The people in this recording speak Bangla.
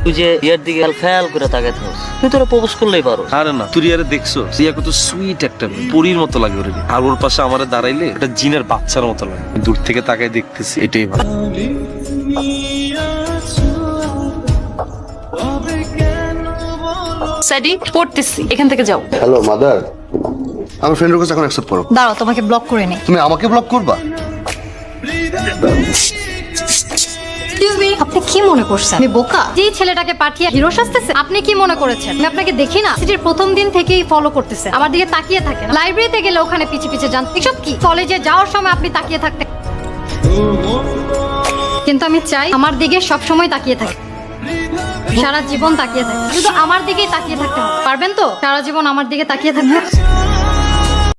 তুই যে ইয়ার দিকে ফেল করে তাকাই থাকস, তুই তোরা প্রপোজ করলেই পারো। আরে না, তুই আরে দেখছো রিয়া কত সুইট একটা মেয়ে, পরীর মতো লাগে ওর। আর ওর পাশে আমারে দাঁড়াইলে একটা জিনের বাচ্চার মতো লাগে। দূর থেকে তাকাই দেখতেছি, এটাই ভালো। স্যাডি পড়তেছি, এখান থেকে যাও। হ্যালো মাদার, আমার ফ্রেন্ড রিকোয়েস্ট এখন অ্যাকসেপ্ট করো। দাঁড়াও, তোমাকে ব্লক করে নেই। তুমি আমাকে ব্লক করবা? আপনি কি মনে করছেন আমি বোকা? যেই ছেলেটাকে পাঠিয়ে হিরো সাজতেছে, আপনি কি মনে করেছেন আমি আপনাকে দেখি না? সিটির প্রথম দিন থেকেই ফলো করতেছে, আমার দিকে তাকিয়ে থাকেন। লাইব্রেরিতে গেলে ওখানে পিছে পিছে যান। এসব কি? কলেজে যাওয়ার সময় আপনি তাকিয়ে থাকতেন, কিন্তু আমি চাই আমার দিকে সব সময় তাকিয়ে থাকে, সারা জীবন তাকিয়ে থাকে। শুধু আমার দিকেই তাকিয়ে থাকতে হবে। পারবেন তো সারা জীবন আমার দিকে তাকিয়ে থাকতে?